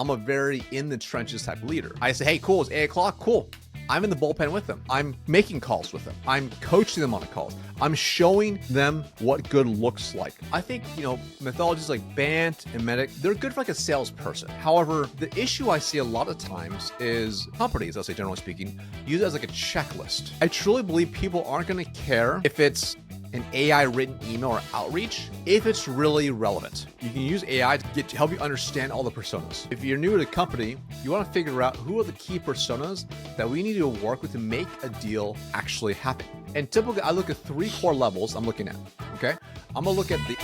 I'm a very in the trenches type leader. I say, hey, cool, it's 8 o'clock, cool. I'm in the bullpen with them. I'm making calls with them. I'm coaching them on the calls. I'm showing them what good looks like. I think, methodologies like BANT and MEDDIC, they're good for like a salesperson. However, the issue I see a lot of times is companies, I'll say generally speaking, use it as like a checklist. I truly believe people aren't going to care if it's an AI written email or outreach if it's really relevant. You can use AI to help you understand all the personas. If you're new to the company, you want to figure out who are the key personas that we need to work with to make a deal actually happen. And typically, I look at 3 core levels I'm looking at, okay? I'm going to look at the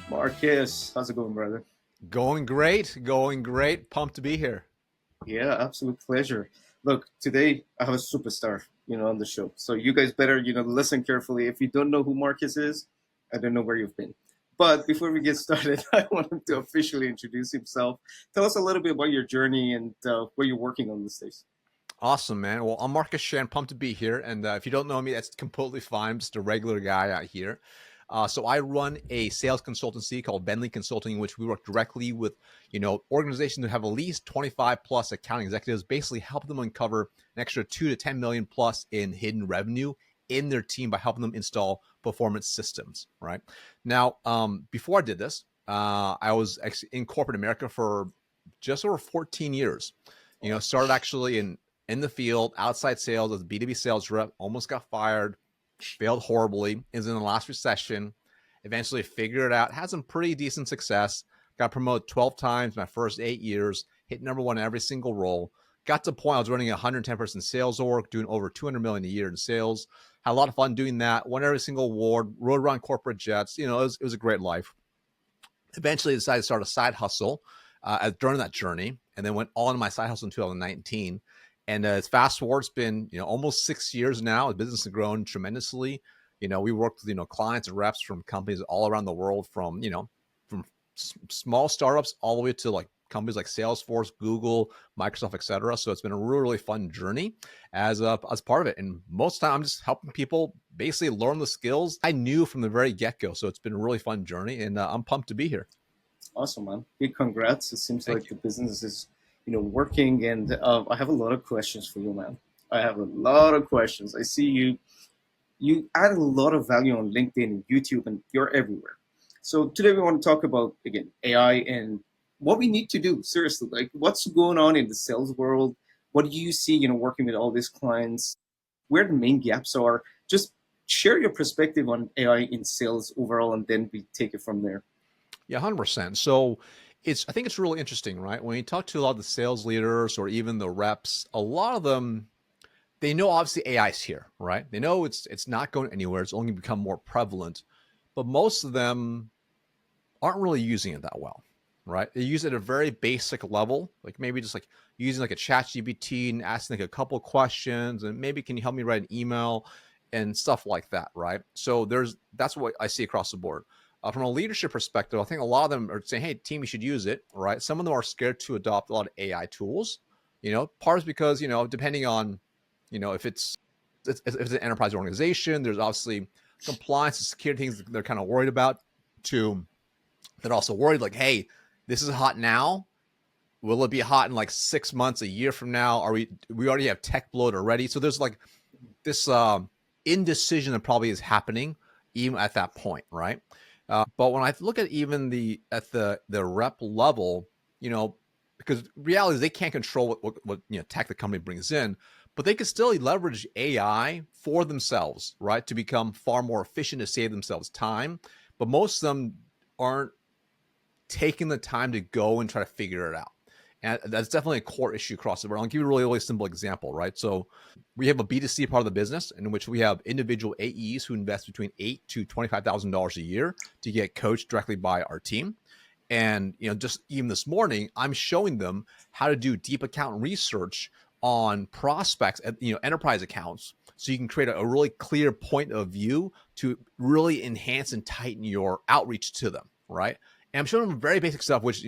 Marcus, how's it going, brother? going great. Pumped to be here. Yeah, absolute pleasure. Look, today I have a superstar, on the show. So you guys better, listen carefully. If you don't know who Marcus is, I don't know where you've been. But before we get started, I want him to officially introduce himself. Tell us a little bit about your journey and what you're working on these days. Awesome, man. Well, I'm Marcus Shan, pumped to be here. And if you don't know me, that's completely fine. I'm just a regular guy out here. So I run a sales consultancy called MEDDIC Consulting, in which we work directly with, organizations that have at least 25 plus accounting executives, basically help them uncover an extra 2 to 10 million plus in hidden revenue in their team by helping them install performance systems, right? Now, before I did this, I was actually in corporate America for just over 14 years. Started actually in the field, outside sales as a B2B sales rep, almost got fired, failed horribly, is in the last recession, eventually figured it out, had some pretty decent success, got promoted 12 times my first 8 years, hit number 1 in every single role, got to the point I was running a 110-person sales org, doing over 200 million a year in sales, had a lot of fun doing that, won every single award, rode around corporate jets, it was a great life. Eventually decided to start a side hustle during that journey, and then went all into my side hustle in 2019. And it's fast forward, it's been almost 6 years now. The business has grown tremendously. We work with clients and reps from companies all around the world, from small startups all the way to like companies like Salesforce, Google, Microsoft, etc. So it's been a really, really fun journey as part of it. And most of the time, I'm just helping people basically learn the skills I knew from the very get-go. So it's been a really fun journey, and I'm pumped to be here. Awesome, man. Big congrats. It seems like the business is working, and I have a lot of questions for you, man. I have a lot of questions. I see you add a lot of value on LinkedIn and YouTube, and you're everywhere. So today we want to talk about, again, AI and what we need to do. Seriously, like what's going on in the sales world? What do you see, working with all these clients? Where the main gaps are? Just share your perspective on AI in sales overall, and then we take it from there. Yeah, 100%. So I think it's really interesting, right? When you talk to a lot of the sales leaders or even the reps, a lot of them, they know obviously AI is here, right? They know it's not going anywhere. It's only become more prevalent, but most of them aren't really using it that well, right? They use it at a very basic level, like maybe just like using like a chat GPT and asking like a couple questions, and maybe can you help me write an email and stuff like that, right? So that's what I see across the board. From a leadership perspective, I think a lot of them are saying, hey, team, you should use it, right? Some of them are scared to adopt a lot of AI tools. Part is because, depending on, if it's an enterprise organization, there's obviously compliance and security things they're kind of worried about. They're also worried like, hey, this is hot now. Will it be hot in like 6 months, a year from now? We already have tech bloat already. So there's like this indecision that probably is happening even at that point, right? But when I look at even the rep level, because reality is they can't control what tech the company brings in, but they can still leverage AI for themselves, right, to become far more efficient, to save themselves time. But most of them aren't taking the time to go and try to figure it out. And that's definitely a core issue across the board. I'll give you a really, really simple example, right? So we have a B2C part of the business in which we have individual AEs who invest between $8,000 to $25,000 a year to get coached directly by our team. And, just even this morning, I'm showing them how to do deep account research on prospects at, enterprise accounts. So you can create a really clear point of view to really enhance and tighten your outreach to them, right? And I'm showing them very basic stuff, which,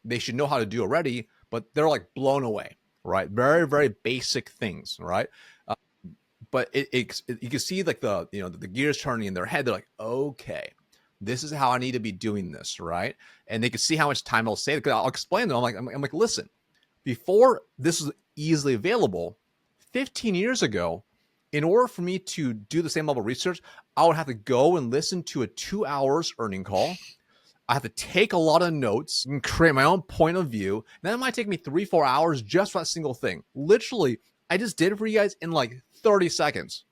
they should know how to do already, but they're like blown away. right? Very, very basic things, right? But you can see like the gears turning in their head. They're like, okay, this is how I need to be doing this, right? And they can see how much time it'll save. Because I'll explain to them. I'm like, listen, before this was easily available, 15 years ago, in order for me to do the same level of research, I would have to go and listen to a 2 hours earning call. I have to take a lot of notes and create my own point of view. And then it might take me 3-4 hours just for that single thing. Literally, I just did it for you guys in like 30 seconds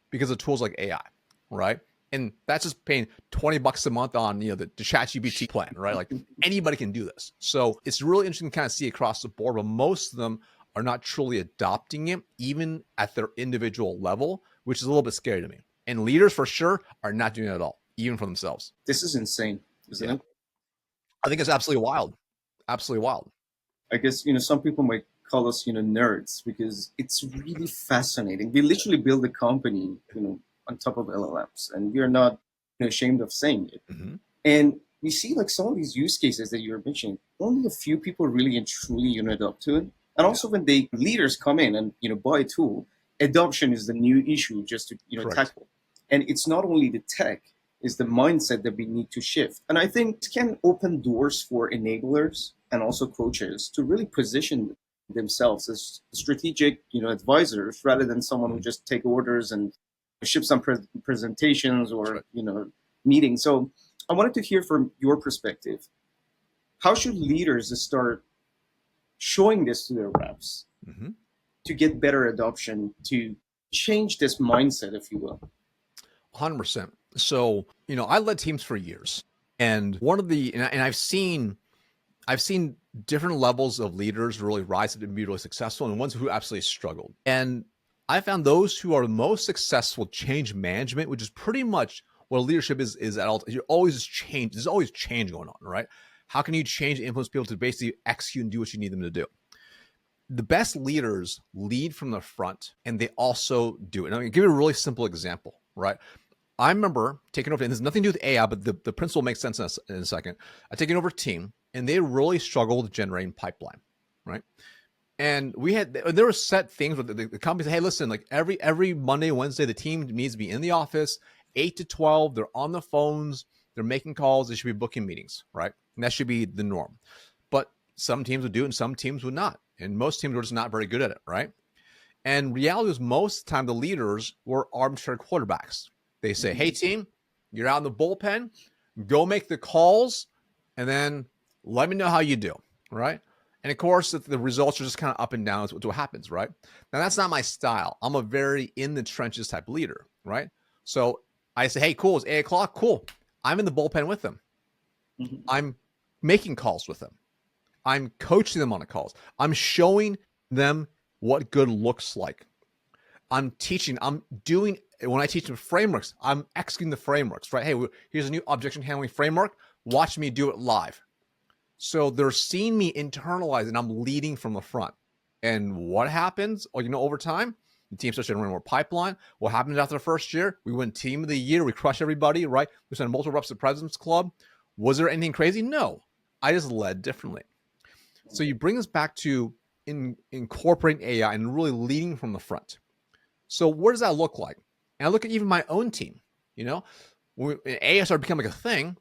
because of tools like AI, right? And that's just paying $20 a month on the ChatGPT plan, right? Like anybody can do this. So it's really interesting to kind of see across the board, but most of them are not truly adopting it, even at their individual level, which is a little bit scary to me. And leaders for sure are not doing it at all, even for themselves. This is insane, isn't it? I think it's absolutely wild. Absolutely wild. I guess, some people might call us, nerds, because it's really fascinating. We literally build a company, on top of LLMs, and we're not ashamed of saying it. Mm-hmm. And we see like some of these use cases that you're mentioning, only a few people really and truly adopt to it. And also when leaders come in and buy a tool, adoption is the new issue just to tackle. And it's not only the tech, it's the mindset that we need to shift. And I think it can open doors for enablers and also coaches to really position themselves as strategic advisors rather than someone who just take orders and ship some presentations or meetings. So I wanted to hear from your perspective, how should leaders start showing this to their reps to get better adoption, to change this mindset, if you will? 100%. So, I led teams for years, and one of the, and I've seen different levels of leaders really rise up and be really successful, and ones who absolutely struggled. And I found those who are most successful change management, which is pretty much what leadership is at all. You're always change. There's always change going on, right? How can you change and influence people to basically execute and do what you need them to do? The best leaders lead from the front, and they also do it. And I'm going to give you a really simple example, right? I remember taking over, and there's nothing to do with AI, but the principle makes sense in a second. I taken over a team, and they really struggled generating pipeline, right? And there were set things where the company said, hey, listen, like every Monday, Wednesday, the team needs to be in the office, 8 to 12. They're on the phones. They're making calls. They should be booking meetings, right? And that should be the norm. But some teams would do it and some teams would not. And most teams were just not very good at it, right? And reality was most of the time the leaders were armchair quarterbacks. They say, hey, team, you're out in the bullpen. Go make the calls, and then let me know how you do, right? And of course, the results are just kind of up and down. That's what happens, right? Now, that's not my style. I'm a very in the trenches type leader, right? So I say, hey, cool, it's 8 o'clock. Cool. I'm in the bullpen with them. I'm making calls with them. I'm coaching them on the calls. I'm showing them what good looks like. I'm teaching. When I teach them frameworks, I'm executing the frameworks, right? Hey, here's a new objection handling framework. Watch me do it live. So they're seeing me internalize, and I'm leading from the front. And what happens? Over time, the team starts generating more pipeline. What happened after the first year? We win team of the year. We crush everybody, right? We sent multiple reps to the President's Club. Was there anything crazy? No. I just led differently. So you bring us back to incorporating AI and really leading from the front. So what does that look like? And I look at even my own team. When AI started becoming a thing,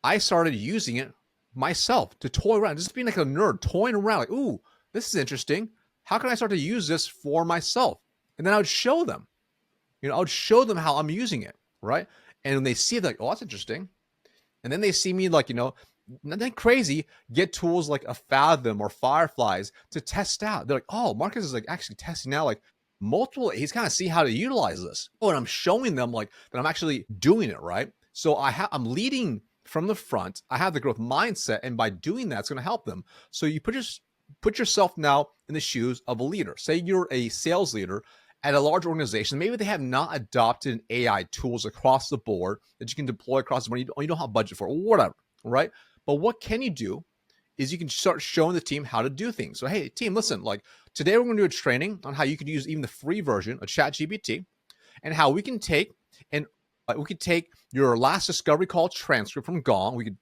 I started using it myself to toy around, just being like a nerd, toying around, like, ooh, this is interesting. How can I start to use this for myself? And then I would show them, I would show them how I'm using it, right? And when they see it, they're like, oh, that's interesting. And then they see me like, nothing crazy, get tools like a Fathom or Fireflies to test out. They're like, oh, Marcus is like actually testing out like multiple, he's kind of see how to utilize this. Oh, and I'm showing them like that I'm actually doing it, right? So I'm leading from the front. I have the growth mindset, and by doing that, it's going to help them. So you put yourself now in the shoes of a leader. Say you're a sales leader at a large organization. Maybe they have not adopted AI tools across the board that you can deploy across the board. You don't have budget for it, whatever, right? But what can you do is you can start showing the team how to do things. So, hey, team, listen, like today we're going to do a training on how you could use even the free version of ChatGPT, and how we can take your last discovery call transcript from Gong. We could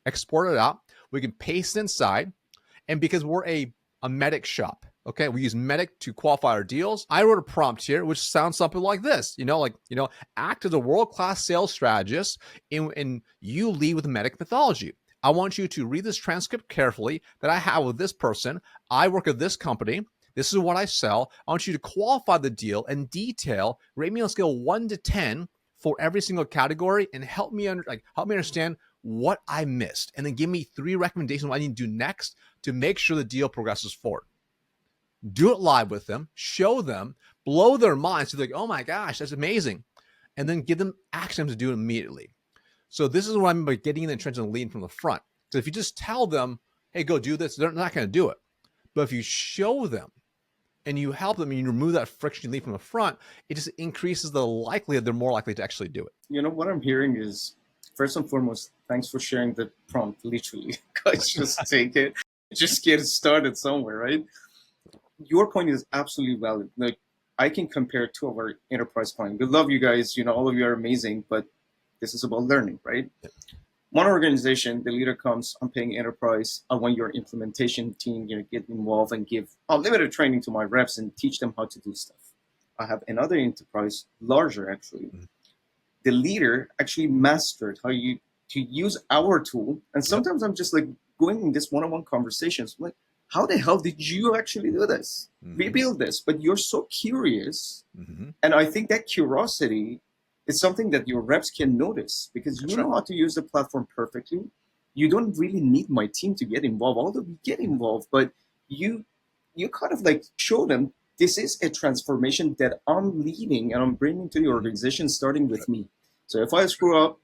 export it out. We can paste it inside. And because we're a MEDDIC shop, Okay, we use MEDDIC to qualify our deals. I wrote a prompt here, which sounds something like this. Act as a world-class sales strategist, and you lead with the MEDDIC methodology. I want you to read this transcript carefully that I have with this person. I work at this company. This is what I sell. I want you to qualify the deal in detail. Rate me on a scale of 1 to 10 for every single category, and help me understand what I missed, and then give me 3 recommendations on what I need to do next to make sure the deal progresses forward. Do it live with them, show them, blow their minds. So they're like, oh my gosh, that's amazing. And then give them action to do it immediately. So this is what I mean by getting in the trenches and leading from the front. So if you just tell them, hey, go do this, they're not going to do it. But if you show them and you help them and you remove that friction, lead from the front, it just increases the likelihood they're more likely to actually do it. What I'm hearing is, first and foremost, thanks for sharing the prompt, literally. Guys, just take it. Just get it started somewhere, right? Your point is absolutely valid. Like, I can compare 2 of our enterprise clients. We love you guys. All of you are amazing, but this is about learning, right? Yeah. One organization, the leader comes, I'm paying enterprise. I want your implementation team, get involved and give unlimited training to my reps and teach them how to do stuff. I have another enterprise, larger actually. Mm-hmm. The leader actually mastered how to use our tool. And sometimes I'm just like going in this one-on-one conversations, like, how the hell did you actually do this? Mm-hmm. Rebuild this, but you're so curious. Mm-hmm. And I think that curiosity is something that your reps can notice, because you know how to use the platform perfectly. You don't really need my team to get involved, although we get involved, but you kind of like show them this is a transformation that I'm leading and I'm bringing to the organization, starting with me. So if I screw up,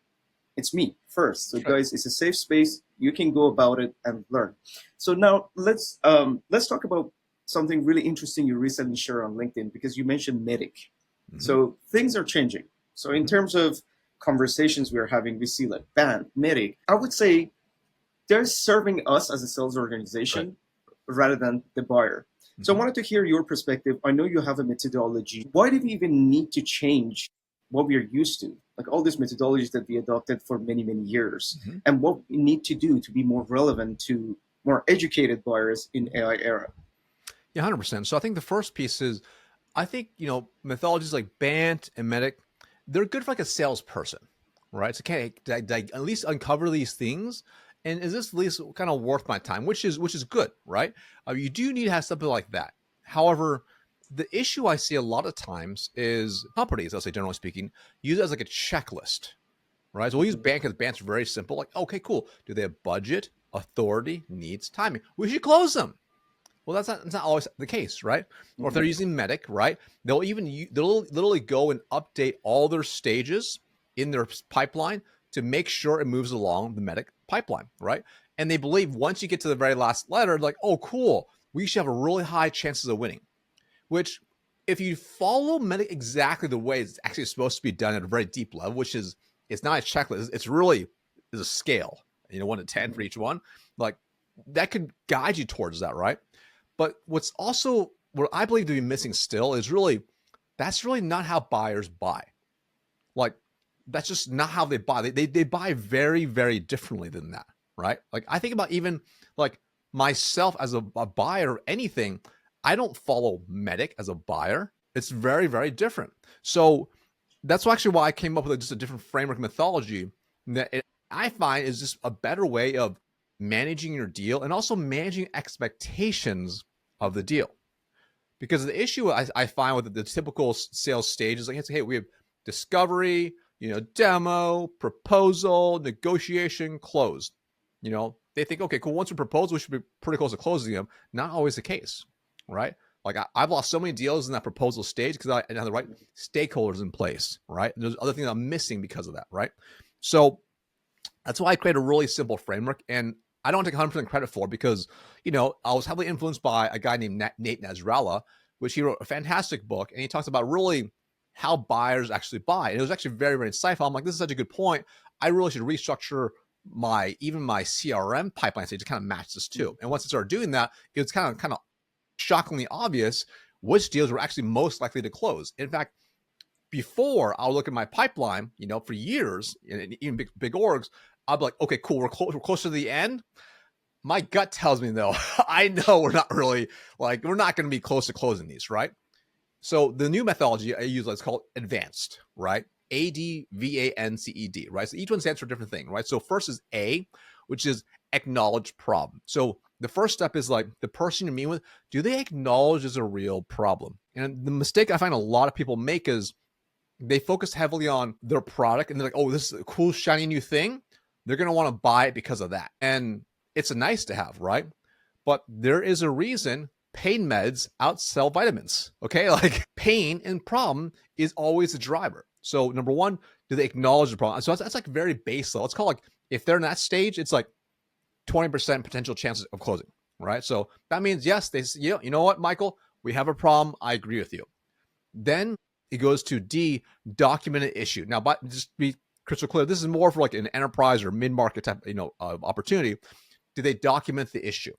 it's me first. So guys, it's a safe space. You can go about it and learn. So now let's talk about something really interesting you recently shared on LinkedIn, because you mentioned MEDDIC. Mm-hmm. So things are changing. So in terms of conversations we're having, we see like BANT, MEDDIC. I would say they're serving us as a sales organization rather than the buyer. Mm-hmm. So I wanted to hear your perspective. I know you have a methodology. Why do we even need to change what we are used to, like all these methodologies that we adopted for many, many years, mm-hmm. and what we need to do to be more relevant to more educated buyers in AI era? Yeah, 100%. So I think the first piece is, I think, methodologies like BANT and MEDDIC, they're good for like a salesperson, right? So can I at least uncover these things? And is this at least kind of worth my time? Which is good, right? You do need to have something like that. However, the issue I see a lot of times is companies, I'll say generally speaking, use it as like a checklist, right? So we'll use BANT because BANT's very simple. Like, okay, cool. Do they have budget, authority, needs, timing? We should close them. Well, that's not always the case, right? Or if they're using MEDDIC, right? They'll literally go and update all their stages in their pipeline to make sure it moves along the MEDDIC pipeline, right? And they believe once you get to the very last letter, like, oh, cool, we should have a really high chances of winning. Which, if you follow MEDDIC exactly the way it's actually supposed to be done at a very deep level, which is, it's not a checklist, it's really is a scale, 1 to 10 for each one, like that could guide you towards that, right? But what I believe to be missing still is that's really not how buyers buy. Like, that's just not how they buy. They buy very, very differently than that, right? Like, I think about even like myself as a buyer of anything, I don't follow MEDDIC as a buyer. It's very, very different. So that's actually why I came up with just a different framework methodology that I find is just a better way of managing your deal and also managing expectations of the deal. Because the issue I find with the typical sales stage is like, hey, we have discovery, demo, proposal, negotiation, close. They think, okay, cool. Once we propose, we should be pretty close to closing them. Not always the case, right? Like I've lost so many deals in that proposal stage because I didn't have the right stakeholders in place, right? And there's other things I'm missing because of that, right? So that's why I created a really simple framework, and I don't take 100% credit for it because, I was heavily influenced by a guy named Nate Nasrallah, which he wrote a fantastic book, and he talks about really how buyers actually buy. And it was actually very, very insightful. I'm like, this is such a good point. I really should restructure my CRM pipeline stage to kind of match this too. And once I started doing that, it was kind of shockingly obvious which deals were actually most likely to close. In fact, before I'll look at my pipeline, for years, and even big orgs, I'll be like, okay, cool, we're close to the end. My gut tells me though, I know we're not really we're not going to be close to closing these, right? So the new methodology I use, let's call it advanced, right? ADVANCED, right? So each one stands for a different thing, right? So first is A, which is acknowledge problem. So the first step is like the person you meet with, do they acknowledge there's a real problem? And the mistake I find a lot of people make is they focus heavily on their product and they're like, oh, this is a cool, shiny new thing. They're going to want to buy it because of that. And it's a nice to have, right? But there is a reason pain meds outsell vitamins. Okay. Like pain and problem is always the driver. So number one, do they acknowledge the problem? So that's like very base level. Let's call it like, if they're in that stage, it's like 20% potential chances of closing, right? So that means, yes, they, you know what, Michael, we have a problem. I agree with you. Then it goes to D, documented issue. Now, but just be crystal clear, this is more for like an enterprise or mid-market type, opportunity. Do they document the issue,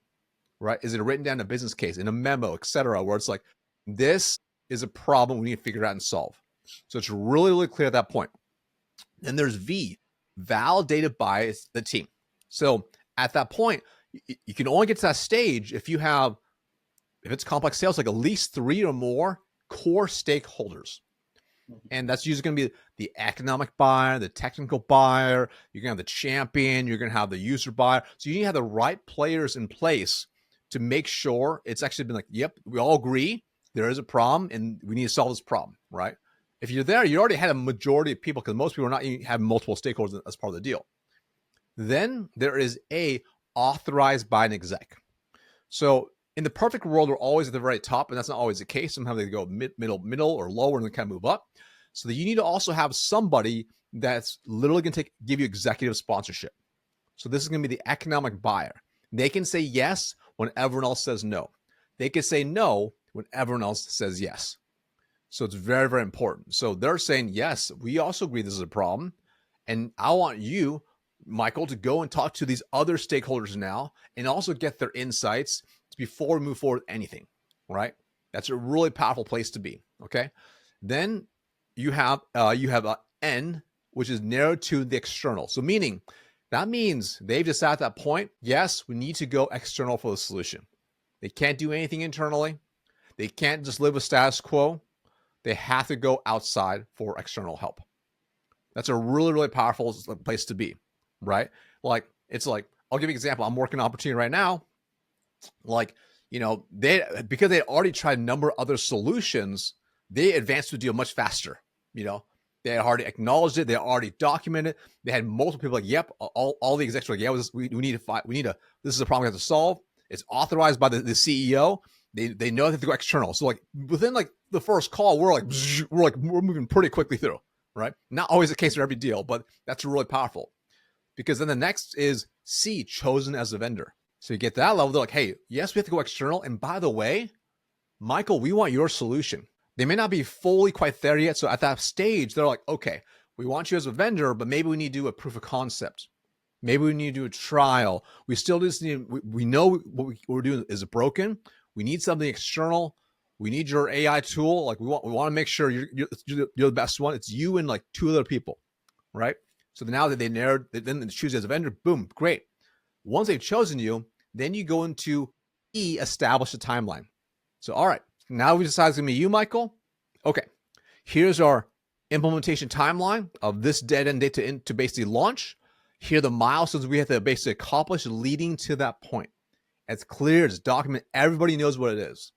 right? Is it written down in a business case, in a memo, et cetera, where it's like, this is a problem we need to figure out and solve. So it's really, really clear at that point. Then there's V, validated by the team. So at that point, you can only get to that stage if you have, if it's complex sales, like at least 3 or more core stakeholders. And that's usually going to be the economic buyer, the technical buyer. You're going to have the champion. You're going to have the user buyer. So you need to have the right players in place to make sure it's actually been like, yep, we all agree there is a problem and we need to solve this problem, right? If you're there, you already had a majority of people because most people are not having multiple stakeholders as part of the deal. Then there is A, authorized by an exec. So in the perfect world, we're always at the very top, and that's not always the case. Sometimes they go middle, or lower, and then kind of move up. So that you need to also have somebody that's literally going to give you executive sponsorship. So this is going to be the economic buyer. They can say yes when everyone else says no. They can say no when everyone else says yes. So it's very, very important. So they're saying, yes, we also agree this is a problem. And I want you, Michael, to go and talk to these other stakeholders now and also get their insights before we move forward with anything, right? That's a really powerful place to be, okay? Then you have a N, which is narrowed to the external. So meaning, that means they've decided at that point, yes, we need to go external for the solution. They can't do anything internally. They can't just live with status quo. They have to go outside for external help. That's a really, really powerful place to be, right? Like, it's like, I'll give you an example. I'm working on an opportunity right now. Like, because they already tried a number of other solutions, they advanced the deal much faster. They already acknowledged it. They already documented it. They had multiple people like, yep, all the execs were like, yeah, we need to fight. This is a problem we have to solve. It's authorized by the CEO. They know they have to go external. So like within like the first call, we're moving pretty quickly through, right? Not always the case for every deal, but that's really powerful. Because then the next is C, chosen as a vendor. So you get that level, they're like, hey, yes, we have to go external. And by the way, Michael, we want your solution. They may not be fully quite there yet. So at that stage, they're like, okay, we want you as a vendor, but maybe we need to do a proof of concept. Maybe we need to do a trial. We still just need, we know what we're doing is broken. We need something external. We need your AI tool. Like we want to make sure you're the best one. It's you and like 2 other people, right? So now that they narrowed, then they choose you as a vendor, boom, great. Once they've chosen you, then you go into E, establish a timeline. So, all right, now we decide it's going to be you, Michael. Okay, here's our implementation timeline of this dead end date to basically launch. Here are the milestones we have to basically accomplish leading to that point. It's clear, it's documented, everybody knows what it is.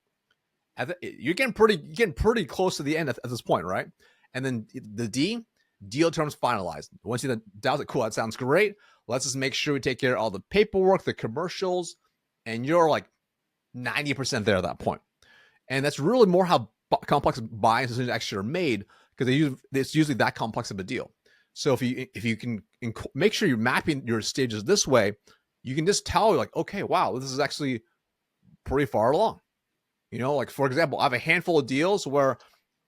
You're getting pretty close to the end at this point, right? And then the D, deal terms finalized. Once you doubt it, cool, that sounds great. Let's just make sure we take care of all the paperwork, the commercials, and you're like 90% there at that point. And that's really more how complex buying decisions actually are made, because it's usually that complex of a deal. So if you can make sure you're mapping your stages this way, you can just tell like, okay, wow, this is actually pretty far along. Like for example, I have a handful of deals where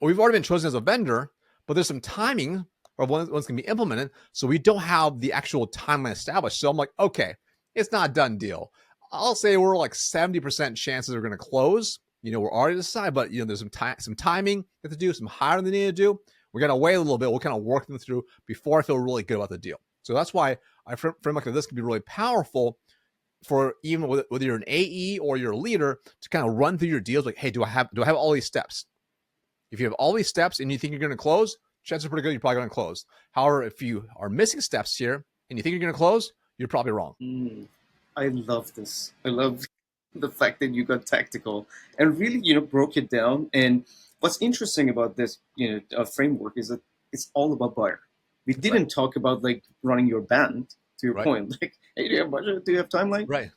we've already been chosen as a vendor, but there's some timing of when it's going to be implemented. So we don't have the actual timeline established. So I'm like, okay, it's not a done deal. I'll say we're like 70% chances are going to close. We're already decided, but there's some timing we have to do, some hiring they need to do. We're going to wait a little bit. We'll kind of work them through before I feel really good about the deal. So that's why I framework like this can be really powerful for even whether you're an AE or you're a leader to kind of run through your deals like, hey, do I have all these steps? If you have all these steps and you think you're going to close, chances are pretty good you're probably going to close. However, if you are missing steps here and you think you're going to close, you're probably wrong. I love this. I love the fact that you got tactical and really, broke it down. And what's interesting about this, framework is that it's all about buyer. We That's didn't talk about like running your band, to your Right. point. Like, hey, do you have budget? Do you have timeline? Right.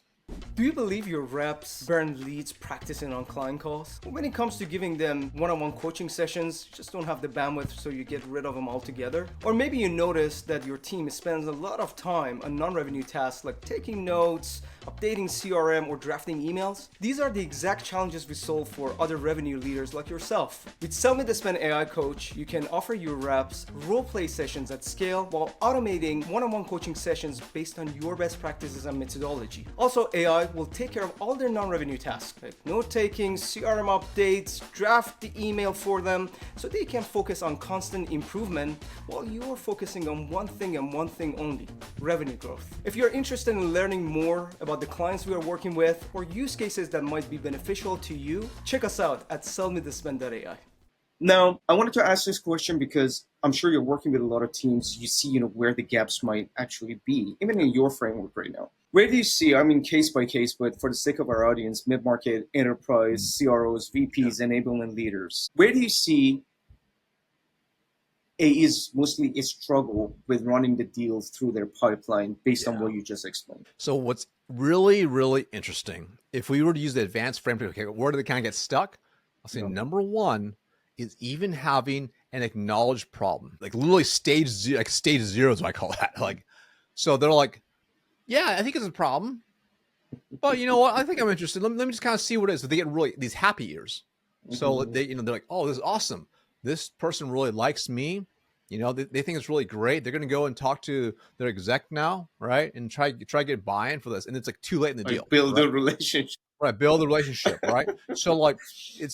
Do you believe your reps burn leads practicing on client calls? When it comes to giving them one-on-one coaching sessions, you just don't have the bandwidth, so you get rid of them altogether? Or maybe you notice that your team spends a lot of time on non-revenue tasks like taking notes, updating CRM, or drafting emails. These are the exact challenges we solve for other revenue leaders like yourself. With SellMeThisPen AI Coach, you can offer your reps role-play sessions at scale while automating one-on-one coaching sessions based on your best practices and methodology. Also, AI will take care of all their non-revenue tasks, like note-taking, CRM updates, draft the email for them, so they can focus on constant improvement while you're focusing on one thing and one thing only, revenue growth. If you're interested in learning more about the clients we are working with or use cases that might be beneficial to you, check us out at SellMeThisPen AI. Now, I wanted to ask this question because I'm sure you're working with a lot of teams. You see, where the gaps might actually be, even in your framework right now. Where do you see, I mean, case by case, but for the sake of our audience, mid-market, enterprise, CROs, VPs, enablement leaders, where do you see AEs mostly a struggle with running the deals through their pipeline based on what you just explained? So what's really, really interesting, if we were to use the advanced framework, okay, where do they kind of get stuck? I'll say number one is even having an acknowledged problem, like literally stage zero is what I call that. Like, so they're like, yeah, I think it's a problem, but you know what? I think I'm interested. Let me just kind of see what it is. So they get really these happy ears. So they, they're like, oh, this is awesome. This person really likes me. They think it's really great. They're going to go and talk to their exec now, right? And try get buy-in for this. And it's like too late in the deal. Build a relationship. Right. Build a relationship. Right. So like,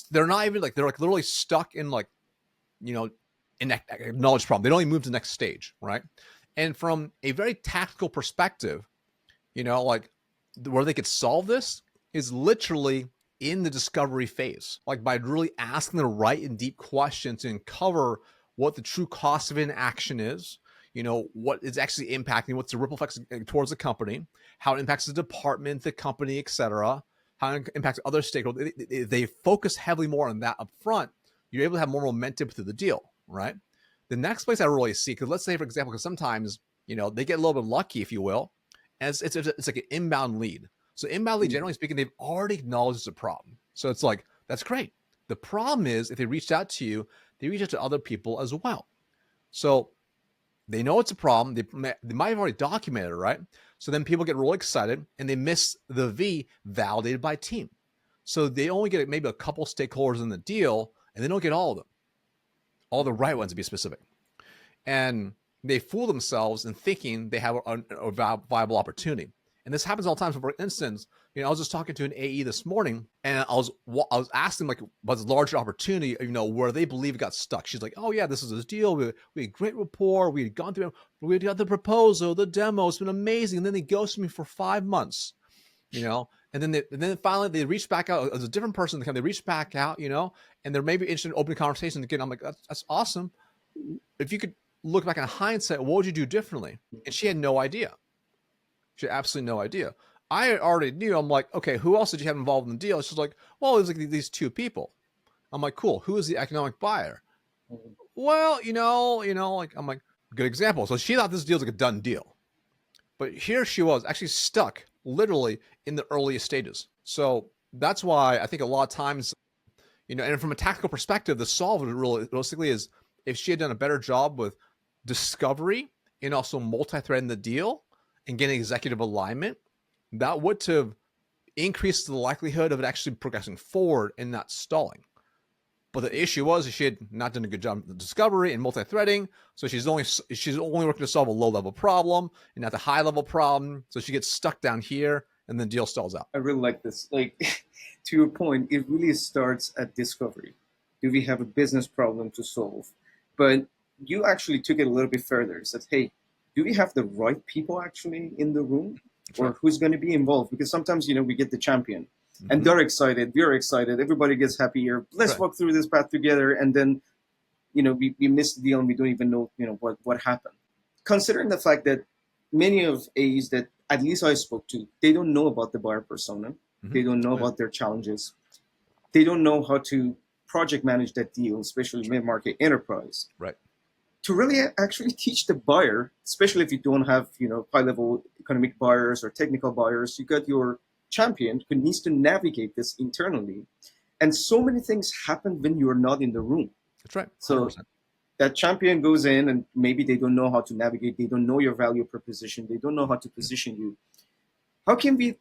they're not even like, they're like literally stuck in like, an acknowledged problem. They don't even move to the next stage. Right. And from a very tactical perspective, like where they could solve this is literally in the discovery phase, like by really asking the right and deep questions and uncover what the true cost of inaction is, what is actually impacting, what's the ripple effects towards the company, how it impacts the department, the company, etc., how it impacts other stakeholders. They focus heavily more on that up front. You're able to have more momentum through the deal, right? The next place I really see, because let's say, for example, because sometimes, they get a little bit lucky, if you will, and it's like an inbound lead. So inbound lead, generally speaking, they've already acknowledged it's a problem. So it's like, that's great. The problem is if they reached out to you, they reach out to other people as well. So they know it's a problem. They might have already documented it, right? So then people get really excited and they miss the V validated by team. So they only get maybe a couple stakeholders in the deal and they don't get all of them, all the right ones to be specific. And they fool themselves in thinking they have a viable opportunity. And this happens all the time. So for instance, I was just talking to an AE this morning and I was asking like about this larger opportunity, where they believe it got stuck. She's like, oh yeah, this is this deal. We had great rapport. We had gone through, we got the proposal, the demo. It's been amazing. And then they ghosted me for 5 months, and then finally they reached back out as a different person. They reached back out, and they're maybe interested in opening conversations again. I'm like, that's awesome. If you could look back in hindsight, what would you do differently? And she had no idea. She had absolutely no idea. I already knew. I'm like, okay, who else did you have involved in the deal? She's like, well, it was like these two people. I'm like, cool. Who is the economic buyer? Well, like, I'm like, good example. So she thought this deal was like a done deal, but here she was actually stuck literally in the earliest stages. So that's why I think a lot of times, and from a tactical perspective, the solve realistically is if she had done a better job with discovery and also multi-threading the deal and getting executive alignment, that would have increased the likelihood of it actually progressing forward and not stalling. But the issue was she had not done a good job of discovery and multi-threading, so she's only working to solve a low-level problem and not the high-level problem. So she gets stuck down here, and the deal stalls out. I really like this. Like, to your point, it really starts at discovery. Do we have a business problem to solve? But you actually took it a little bit further. Said, hey, do we have the right people actually in the room? or right. who's going to be involved, because sometimes, we get the champion and Mhm. they're excited, we're excited, everybody gets happier. Let's Right. walk through this path together. And then, we miss the deal and we don't even know, what happened. Considering the fact that many of A's that at least I spoke to, they don't know about the buyer persona. They Mhm. don't know Oh, yeah. about their challenges. They don't know how to project manage that deal, especially mid-market enterprise. Right. To really actually teach the buyer, especially if you don't have, high-level economic buyers or technical buyers, you got your champion who needs to navigate this internally. And so many things happen when you're not in the room. That's right. So 100%. that champion goes in and maybe they don't know how to navigate. They don't know your value proposition. They don't know how to position you. How can we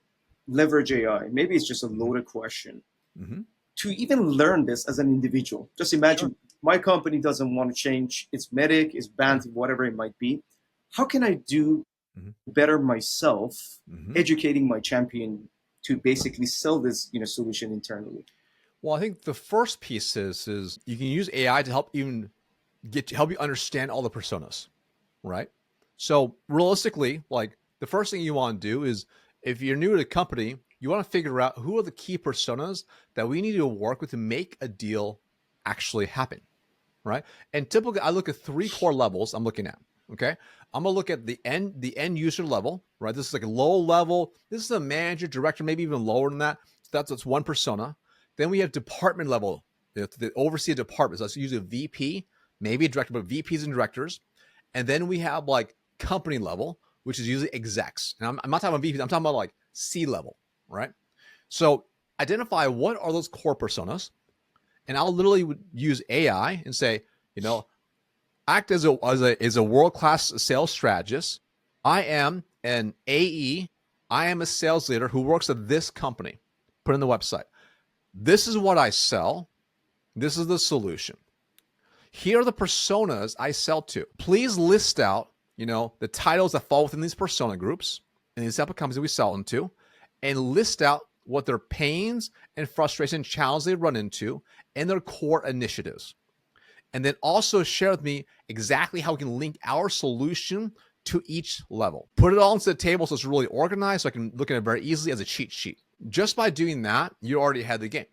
leverage AI? Maybe it's just a loaded question. Mhm. To even learn this as an individual, just Sure. imagine my company doesn't want to change its MEDDIC, its Yeah. BANT, whatever it might be. How can I do Mhm. better myself, Mhm. educating my champion to basically sell this solution internally? Well, I think the first piece is you can use AI to help even help you understand all the personas, right? So realistically, like the first thing you want to do is if you're new to the company, you want to figure out who are the key personas that we need to work with to make a deal actually happen, right? And typically I look at 3 core levels I'm looking at, okay? I'm going to look at the end user level, right? This is like a low level. This is a manager, director, maybe even lower than that. So that's one persona. Then we have department level, the oversee departments. That's usually a VP, maybe a director, but VPs and directors. And then we have like company level, which is usually execs. And I'm not talking about VPs, I'm talking about like C level, right? So identify what are those core personas. And I'll literally use AI and say, act as a world-class sales strategist. I am an AE. I am a sales leader who works at this company. Put in the website. This is what I sell. This is the solution. Here are the personas I sell to. Please list out, the titles that fall within these persona groups and these type of companies that we sell into, and list out what their pains and frustration challenges they run into and their core initiatives. And then also share with me exactly how we can link our solution to each level. Put it all into the table so it's really organized so I can look at it very easily as a cheat sheet. Just by doing that, you already had the game,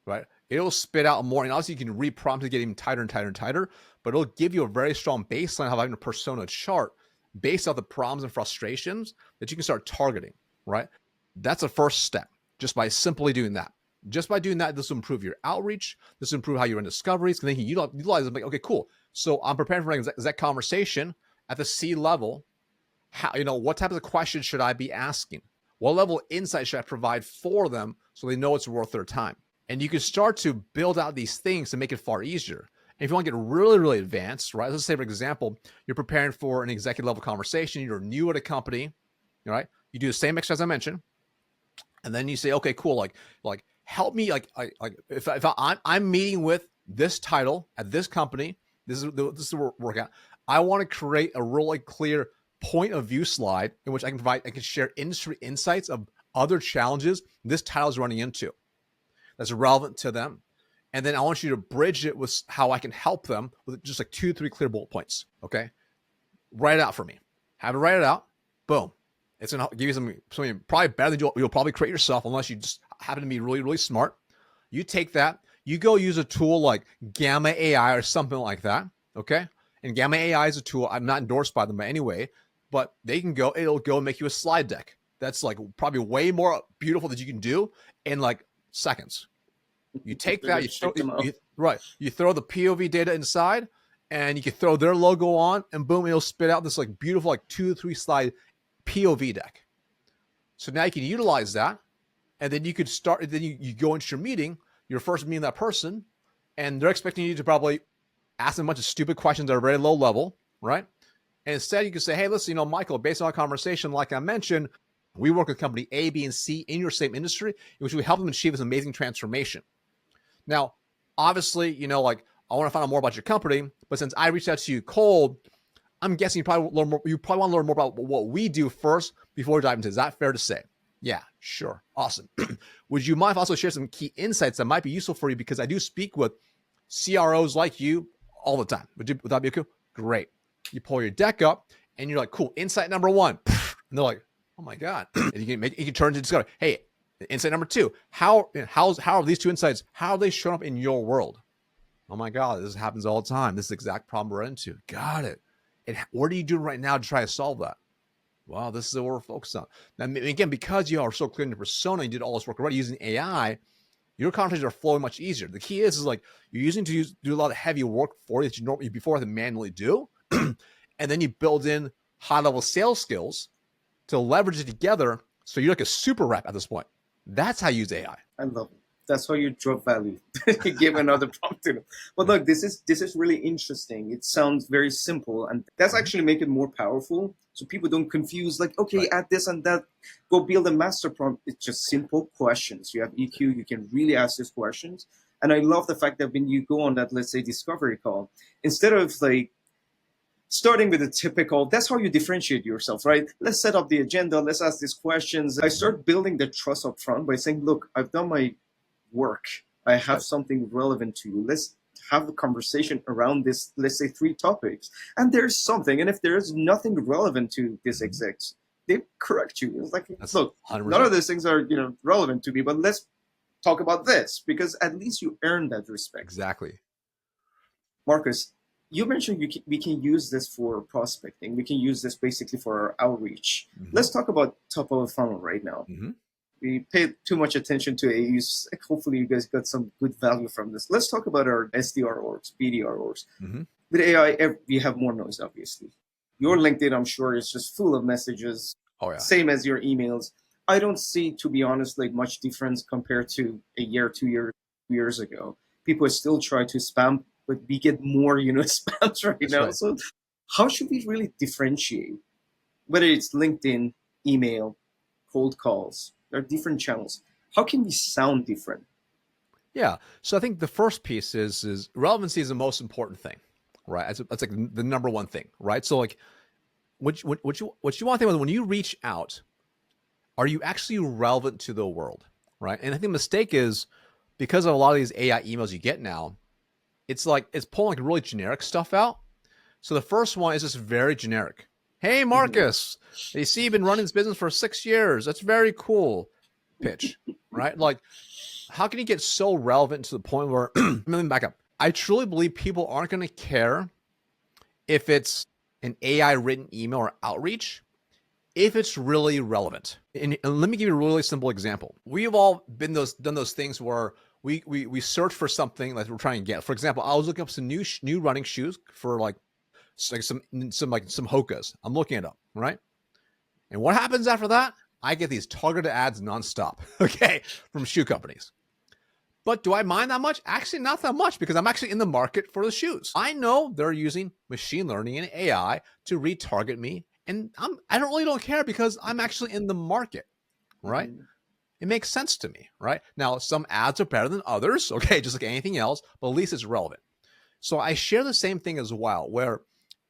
right? It'll spit out more, and obviously you can reprompt to get even tighter and tighter and tighter, but it'll give you a very strong baseline of having a persona chart based off the problems and frustrations that you can start targeting, right? That's the first step, just by simply doing that. Just by doing that, this will improve your outreach. This will improve how you run discoveries. Because then you utilize them like, okay, cool. So I'm preparing for that conversation at the C level. How, what type of questions should I be asking? What level of insight should I provide for them so they know it's worth their time? And you can start to build out these things to make it far easier. And if you want to get really, really advanced, right? Let's say, for example, you're preparing for an executive level conversation. You're new at a company, right? You do the same exercise I mentioned. And then you say, okay, cool. Like help me. If I'm meeting with this title at this company, this is the workout. I want to create a really clear point of view slide in which I can share industry insights of other challenges this title is running into that's relevant to them. And then I want you to bridge it with how I can help them with just like 2-3 clear bullet points. Okay. Write it out for me. Have it write it out. Boom. It's going to give you something probably better than you'll probably create yourself unless you just happen to be really, really smart. You take that, you go use a tool like Gamma AI or something like that. Okay. And Gamma AI is a tool. I'm not endorsed by them anyway, but it'll go and make you a slide deck. That's like probably way more beautiful that you can do in like seconds. You take that, you throw the POV data inside, and you can throw their logo on, and boom, it'll spit out this like beautiful like 2-3 slide POV deck. So now you can utilize that, and then you could start. Then you go into your meeting, your first meeting with that person, and they're expecting you to probably ask them a bunch of stupid questions that are very low level, right? And instead, you can say, hey, listen, Michael, based on our conversation, like I mentioned, we work with company A, B, and C in your same industry, in which we help them achieve this amazing transformation. Now, obviously, like I want to find out more about your company, but since I reached out to you cold, I'm guessing you probably want to learn more about what we do first before we dive into it. Is that fair to say? Yeah, sure. Awesome. Would you mind if I also share some key insights that might be useful for you? Because I do speak with CROs like you all the time. Would that be cool? Great. You pull your deck up and you're like, cool, insight number 1. And they're like, Oh my God. And you can turn into discovery. Hey, insight number 2, how are these 2 insights, how are they showing up in your world? Oh my God, this happens all the time. This is the exact problem we're into. Got it. And what are you doing right now to try to solve that? Well, this is what we're focused on. Now, again, because you are so clear in your persona, you did all this work already using AI, your conversations are flowing much easier. The key is like you're using to do a lot of heavy work for you that you normally before have to manually do. And then you build in high-level sales skills to leverage it together. So you're like a super rep at this point. That's how you use AI. I love it. That's how you drop value. You give another prompt to them. But look, this is really interesting. It sounds very simple, and that's actually make it more powerful. So people don't confuse like, okay, Right. add this and that, go build a master prompt. It's just simple questions. You have EQ, you can really ask these questions. And I love the fact that when you go on that, let's say, discovery call, instead of like starting with a typical, that's how you differentiate yourself, right? Let's set up the agenda. Let's ask these questions. I start building the trust up front by saying, look, I've done my work. I have something relevant to you. Let's have a conversation around this, let's say 3 topics. And there's something. And if there's nothing relevant to this execs, they correct you. It's like, That's look, 100%. none of these things are, relevant to me, but let's talk about this, because at least you earn that respect. Exactly. Marcus, you mentioned we can use this for prospecting. We can use this basically for our outreach. Let's talk about top of the funnel right now. We paid too much attention to AUs. Hopefully you guys got some good value from this. Let's talk about our SDR orgs, BDR orgs. With AI, we have more noise, obviously. Your LinkedIn, I'm sure, is just full of messages. Oh yeah. Same as your emails. I don't see, to be honest, like much difference compared to a year, 2 years ago. People still try to spam, but we get more, spams right now. Right. So how should we really differentiate? Whether it's LinkedIn, email, cold calls, there are different channels. How can we sound different? Yeah. So I think the first piece is relevancy is the most important thing, right? That's like the number one thing, right? So like what you want to think about when you reach out, are you actually relevant to the world, right? And I think the mistake is because of a lot of these AI emails you get now, it's pulling like really generic stuff out. So the first one is just very generic. Hey, Marcus, you see you've been running this business for 6 years. That's very cool. Pitch, right? Like, how can you get so relevant to the point where, let me back up. I truly believe people aren't going to care if it's an AI written email or outreach, if it's really relevant. And let me give you a really simple example. We've all done those things where we search for something that we're trying to get. For example, I was looking up some new running shoes for like some Hokas. I'm looking it up, right? And what happens after that? I get these targeted ads nonstop, okay, from shoe companies. But do I mind that much? Actually, not that much, because I'm actually in the market for the shoes. I know they're using machine learning and AI to retarget me, and I don't care because I'm actually in the market, right? It makes sense to me, right? Now, some ads are better than others, okay, just like anything else, but at least it's relevant. So I share the same thing as well, where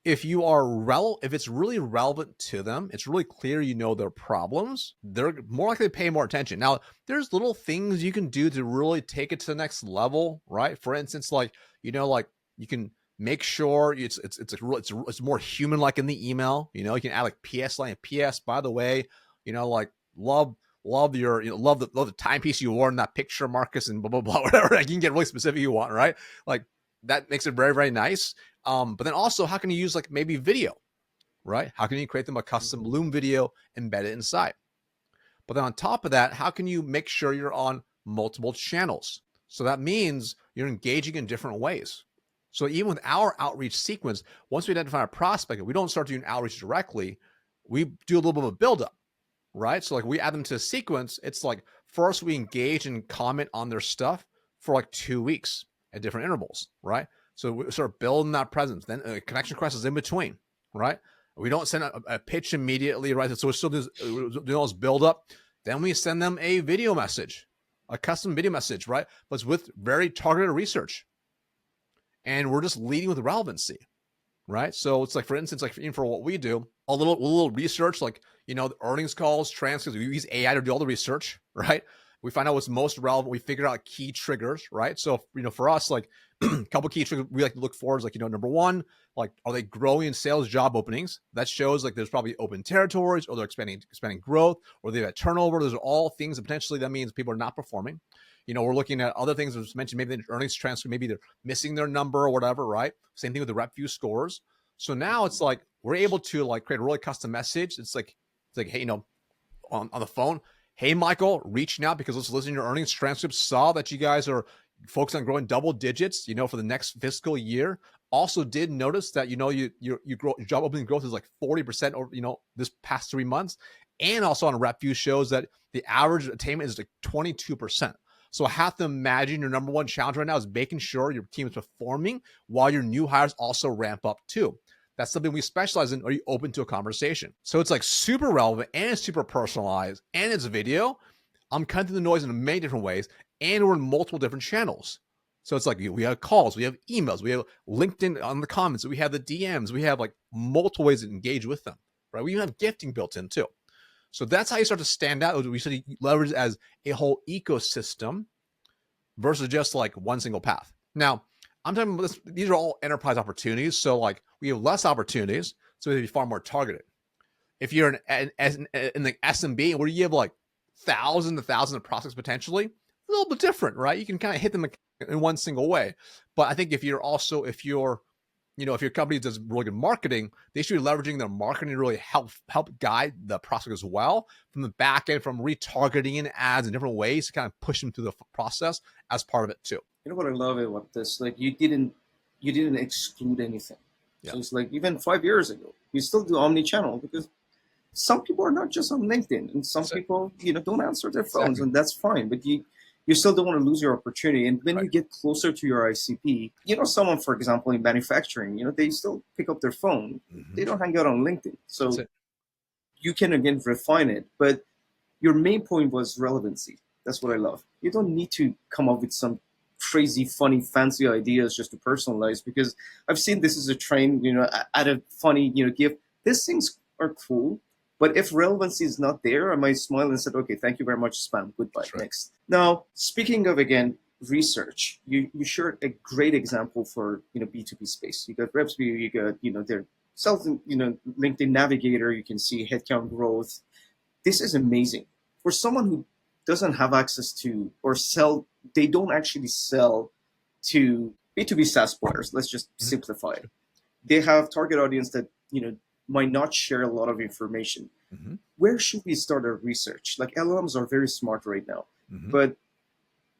if it's really relevant to them, it's really clear you know their problems, they're more likely to pay more attention. Now, there's little things you can do to really take it to the next level, right? For instance, like you can make sure it's more human-like in the email. You can add like PS line, PS, by the way, like love the timepiece you wore in that picture, Marcus, and blah blah blah, whatever. Like, you can get really specific you want, right? Like that makes it very, very nice. But then also, how can you use like maybe video, right? How can you create them a custom Loom video, embed it inside? But then on top of that, how can you make sure you're on multiple channels? So that means you're engaging in different ways. So even with our outreach sequence, once we identify a prospect, we don't start doing outreach directly. We do a little bit of a buildup, right? So like we add them to a sequence. It's like first we engage and comment on their stuff for like 2 weeks at different intervals, right? So we start building that presence. Then a connection request is in between, right? We don't send a pitch immediately, right? So we're still doing all this build up. Then we send them a video message, a custom video message, right? But it's with very targeted research. And we're just leading with relevancy, right? So it's like, for instance, like for what we do, a little research, like, the earnings calls, transcripts, we use AI to do all the research, right? We find out what's most relevant. We figure out key triggers, right? So, for us, like a couple key triggers we like to look for is like, number one, like, are they growing in sales job openings? That shows like there's probably open territories, or they're expanding growth, or they've had turnover. Those are all things that potentially that means people are not performing. We're looking at other things as mentioned, maybe the earnings transfer, maybe they're missing their number or whatever, right? Same thing with the rep view scores. So now it's like we're able to like create a really custom message. It's like, hey, on the phone, hey, Michael, reaching out because let's listen to your earnings transcript, saw that you guys are focused on growing double digits, for the next fiscal year. Also did notice that, your job opening growth is like 40% over, this past 3 months. And also on rep view shows that the average attainment is like 22%. So I have to imagine your number one challenge right now is making sure your team is performing while your new hires also ramp up too. That's something we specialize in. Are you open to a conversation? So it's like super relevant and it's super personalized and it's video. I'm cutting the noise in many different ways and we're in multiple different channels. So it's like we have calls, we have emails, we have LinkedIn on the comments, we have the DMs, we have like multiple ways to engage with them, right? We even have gifting built in too. So that's how you start to stand out. We sort of leverage as a whole ecosystem versus just like one single path. Now, I'm talking about this, these are all enterprise opportunities. So like we have less opportunities, so we have to be far more targeted. If you're in the SMB where you have like thousands of prospects potentially, a little bit different, right? You can kind of hit them in one single way. But I think if your company does really good marketing, they should be leveraging their marketing to really help guide the prospect as well from the back end, from retargeting in ads in different ways to kind of push them through the process as part of it too. You know what I love about this? Like you didn't exclude anything. Yeah. So it's like even 5 years ago, we still do omni-channel because some people are not just on LinkedIn, and some people don't answer their phones, and that's fine. But you still don't want to lose your opportunity. And when you get closer to your ICP, someone, for example, in manufacturing, they still pick up their phone. Mm-hmm. They don't hang out on LinkedIn. So you can, again, refine it. But your main point was relevancy. That's what I love. You don't need to come up with some crazy, funny, fancy ideas just to personalize, because I've seen this as a trend, add a funny, gift. These things are cool. But if relevancy is not there, I might smile and say, okay, thank you very much, spam. Goodbye. Right. Next. Now, speaking of, again, research, you shared a great example for, B2B space. You got RepsView, you got, their sales, LinkedIn Navigator, you can see headcount growth. This is amazing. For someone who doesn't have access to or they don't actually sell to B2B SaaS players. Let's just simplify it. They have target audience that, might not share a lot of information. Mm-hmm. Where should we start our research? Like LLMs are very smart right now, but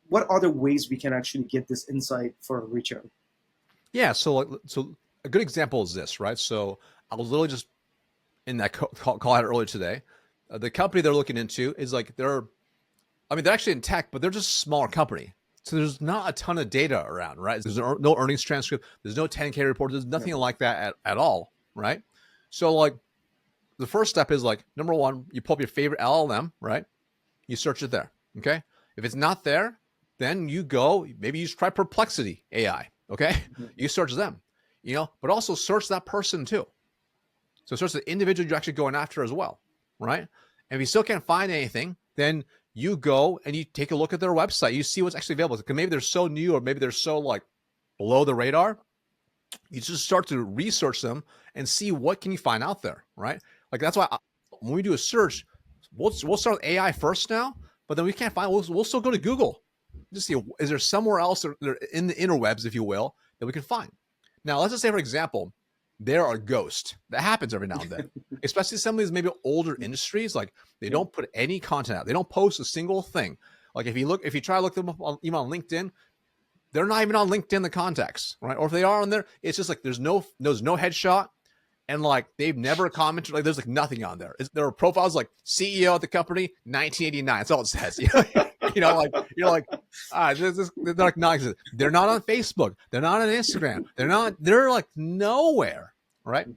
what other ways we can actually get this insight for a reach out? Yeah, so a good example is this, right? So I was literally just in that call I had earlier today. The company they're looking into is like they're actually in tech, but they're just a smaller company. So there's not a ton of data around, right? There's no earnings transcript. There's no 10K report. There's nothing like that at all, right? So like the first step is like, number one, you pull up your favorite LLM, right? You search it there, okay? If it's not there, then you go, maybe you try Perplexity AI, okay? You search them, but also search that person too. So search the individual you're actually going after as well, right? And if you still can't find anything, then you go and you take a look at their website. You see what's actually available. Because maybe they're so new or maybe they're so like below the radar. You just start to research them and see what can you find out there, right? Like that's why when we do a search, we'll start with AI first now, but then we can't find, we'll still go to Google. Just see, is there somewhere else in the interwebs, if you will, that we can find? Now, let's just say, for example, there are ghosts. That happens every now and then, especially some of these maybe older industries. Like they don't put any content out. They don't post a single thing. Like if you try to look them up even on LinkedIn, they're not even on LinkedIn, the contacts, right? Or if they are on there, it's just like there's no headshot, and like they've never commented. Like there's like nothing on there. Their profiles like CEO at the company, 1989. That's all it says. Like you're like, they're like not. They're not on Facebook. They're not on Instagram. They're like nowhere, right?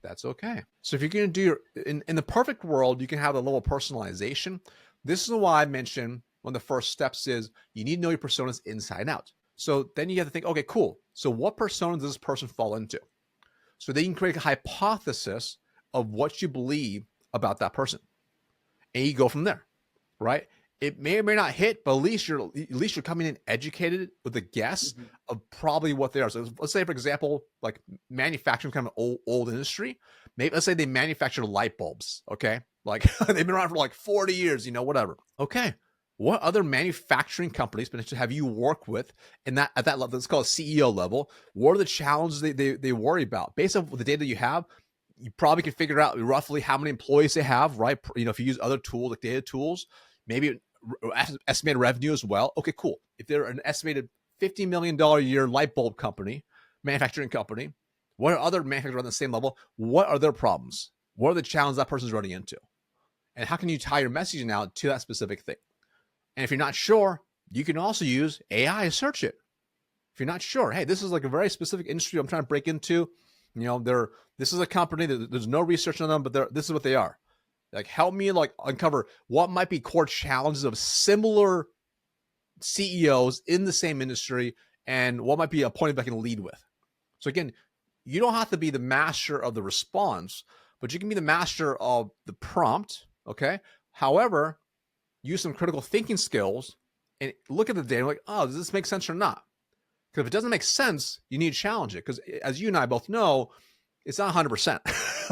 That's okay. So if you're going to do in the perfect world, you can have a level of personalization. This is why I mentioned one of the first steps is you need to know your personas inside out. So then you have to think, okay, cool. So what persona does this person fall into? So then you can create a hypothesis of what you believe about that person. And you go from there, right? it may or may not hit, but at least you're coming in educated with a guess of probably what they are. So let's say, for example, like manufacturing, kind of an old industry. Maybe let's say they manufacture light bulbs. Okay, like they've been around for like 40 years, whatever. Okay, what other manufacturing companies potentially have you worked with in that at that level? Let's call it CEO level. What are the challenges they worry about? Based on the data you have, you probably can figure out roughly how many employees they have, right? If you use other tools like data tools, maybe estimated revenue as well. Okay, cool. If they're an estimated $50 million a year light bulb company, manufacturing company, what are other manufacturers on the same level? What are their problems? What are the challenges that person's running into? And how can you tie your messaging out to that specific thing? And if you're not sure, you can also use AI to search it. If you're not sure, hey, this is like a very specific industry I'm trying to break into. This is a company that there's no research on them, but this is what they are. Like, help me like uncover what might be core challenges of similar CEOs in the same industry, and what might be a point that I can lead with. So again, you don't have to be the master of the response, but you can be the master of the prompt. Okay. However, use some critical thinking skills and look at the data like, oh, does this make sense or not? Because if it doesn't make sense, you need to challenge it. Because as you and I both know, it's not 100%.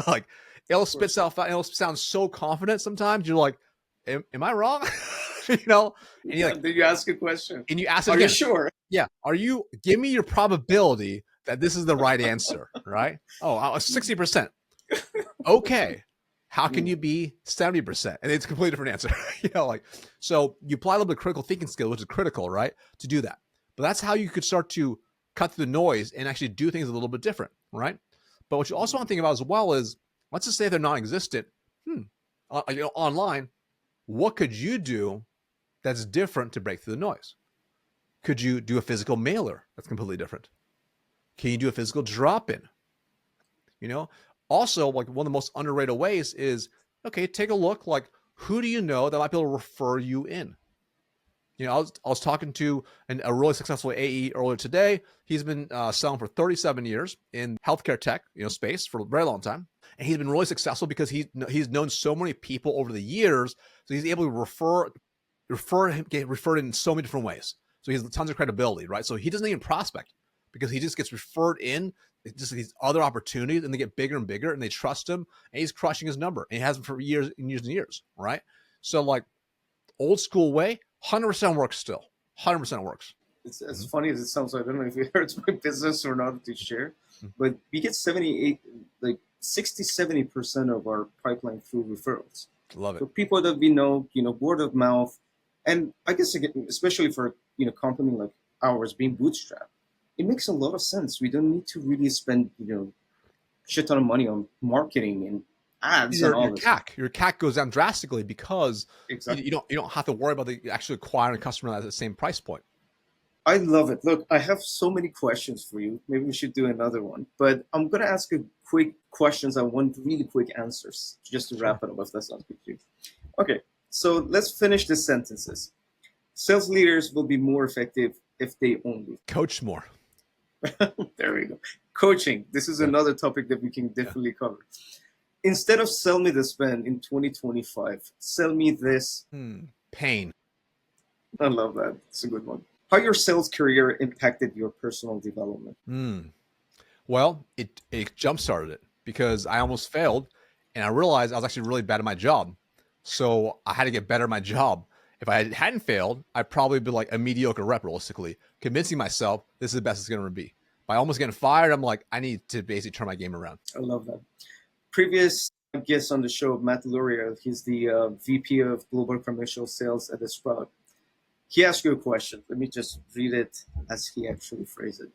Like, it'll spit stuff out. It'll sound so confident sometimes. You're like, am I wrong? And you're like, did you ask a question? And you ask it Are again. you sure? Yeah. Give me your probability that this is the right answer, right? Oh, 60%. Okay. How can you be 70%? And it's a completely different answer. So you apply a little bit of critical thinking skill, which is critical, right? To do that. But that's how you could start to cut through the noise and actually do things a little bit different, right? But what you also want to think about as well is, let's just say they're non-existent. Online, what could you do that's different to break through the noise? Could you do a physical mailer that's completely different? Can you do a physical drop-in? Also, like, one of the most underrated ways is, okay, take a look, like, who do you know that might be able to refer you in? I was talking to a really successful AE earlier today. He's been selling for 37 years in healthcare tech, space for a very long time. And he's been really successful because he's known so many people over the years. So he's able to get referred in so many different ways. So he has tons of credibility, right? So he doesn't even prospect because he just gets referred in just these other opportunities, and they get bigger and bigger, and they trust him, and he's crushing his number, and he has them for years and years and years, right? So, like, old school way, 100% works still. 100% works. It's as funny as it sounds. I don't know if it hurts my business or not to share, but we get 60-70% of our pipeline through referrals. Love it. So people that we know, word of mouth, and I guess again, especially for a company like ours being bootstrapped, it makes a lot of sense. We don't need to really spend shit ton of money on marketing and ads and all this. Your CAC goes down drastically because exactly. you don't have to worry about actually acquiring a customer at the same price point. I love it. Look, I have so many questions for you. Maybe we should do another one. But I'm going to ask you quick questions. I want really quick answers just to wrap it up, if that sounds good to you. Okay, so let's finish the sentences. Sales leaders will be more effective if they only coach more. There we go. Coaching. This is another topic that we can definitely cover. Instead of sell me this pen in 2025, sell me this pain. I love that. It's a good one. How your sales career impacted your personal development? Well, it jump-started it because I almost failed, and I realized I was actually really bad at my job. So I had to get better at my job. If I hadn't failed, I'd probably be like a mediocre rep, realistically, convincing myself this is the best it's going to be. By almost getting fired, I'm like, I need to basically turn my game around. I love that. Previous guest on the show, Matt Luria, he's the VP of Global Commercial Sales at the Sprout. He asked you a question. Let me just read it as he actually phrased it.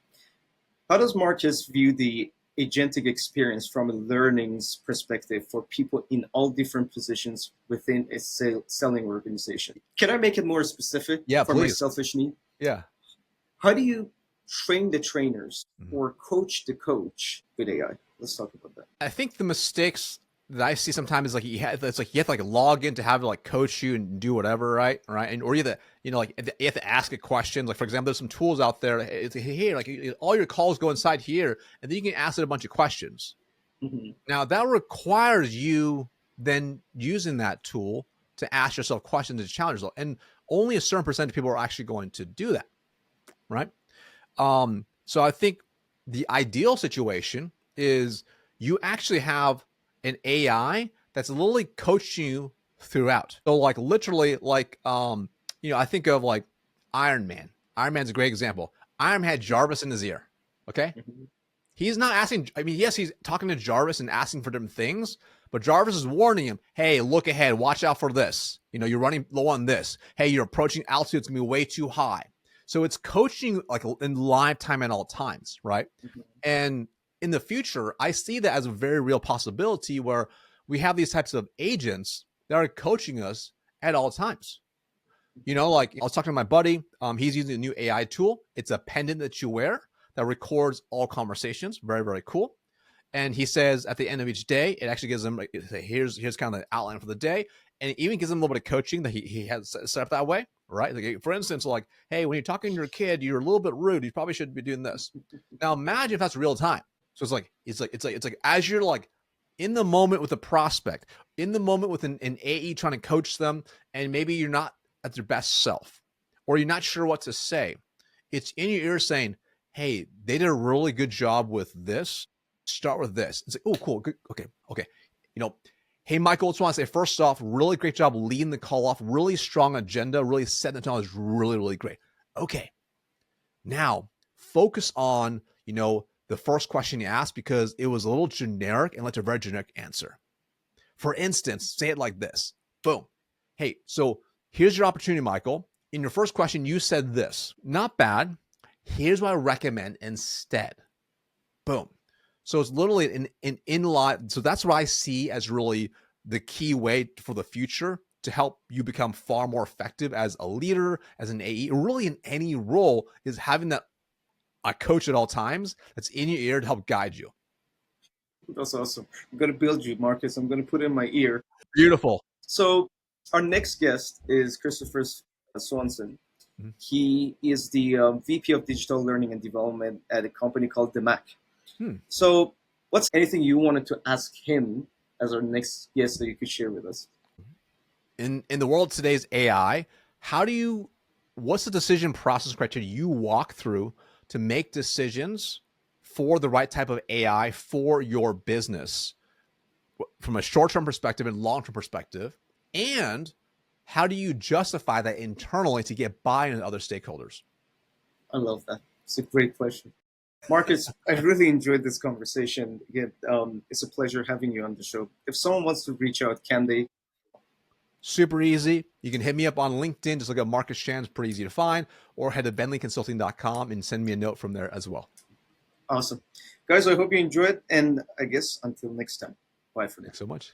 How does Marcus view the agentic experience from a learnings perspective for people in all different positions within a selling organization? Can I make it more specific for my selfish need? Yeah. How do you train the trainers or coach the coach with AI? Let's talk about that. I think the mistakes that I see sometimes is like you have to like log in to have to like coach you and do whatever, right? And or you have to, you have to ask a question. Like, for example, there's some tools out there. It's like, hey, like all your calls go inside here, and then you can ask it a bunch of questions. Now that requires you then using that tool to ask yourself questions and challenge yourself. And only a certain percentage of people are actually going to do that, right? So I think the ideal situation is you actually have an AI that's literally coaching you throughout. So like literally like, I think of like Iron Man. Iron Man's a great example. Iron Man had Jarvis in his ear. Okay. He's not asking, yes, he's talking to Jarvis and asking for different things, but Jarvis is warning him, hey, look ahead, watch out for this. You're running low on this. Hey, you're approaching altitude, it's gonna be way too high. So it's coaching like in live time at all times, right? And in the future, I see that as a very real possibility where we have these types of agents that are coaching us at all times. Like I was talking to my buddy, he's using a new AI tool. It's a pendant that you wear that records all conversations. Very, very cool. And he says at the end of each day, it actually gives him, like, here's kind of the outline for the day. And it even gives him a little bit of coaching that he has set up that way, right? Like, for instance, like, hey, when you're talking to your kid, you're a little bit rude. You probably shouldn't be doing this. Now imagine if that's real time. So it's like as you're like in the moment with a prospect, in the moment with an AE trying to coach them, and maybe you're not at their best self, or you're not sure what to say. It's in your ear saying, hey, they did a really good job with this. Start with this. It's like, oh, cool. Good. Okay. Hey, Michael, I just want to say, first off, really great job leading the call off. Really strong agenda. Really setting the tone is really, really great. Okay. Now focus on, the first question you asked, because it was a little generic and led to a very generic answer. For instance, say it like this. Boom. Hey, so here's your opportunity, Michael. In your first question, you said this. Not bad. Here's what I recommend instead. Boom. So it's literally an in-line. So that's what I see as really the key way for the future to help you become far more effective as a leader, as an AE, really in any role, is having that a coach at all times that's in your ear to help guide you. That's awesome. I'm going to build you, Marcus. I'm going to put it in my ear. Beautiful. So our next guest is Christopher Swanson. Mm-hmm. He is the VP of Digital Learning and Development at a company called the Mac. So what's anything you wanted to ask him as our next guest that you could share with us? In the world of today's AI, what's the decision process criteria you walk through to make decisions for the right type of AI for your business from a short-term perspective and long-term perspective? And how do you justify that internally to get buy-in to other stakeholders? I love that. It's a great question. Marcus, I really enjoyed this conversation. Again, it's a pleasure having you on the show. If someone wants to reach out, can they? Super easy. You can hit me up on LinkedIn. Just look up Marcus Chan. It's pretty easy to find. Or head to bentleyconsulting.com and send me a note from there as well. Awesome. Guys, I hope you enjoyed. And I guess until next time. Bye for now. Thanks so much.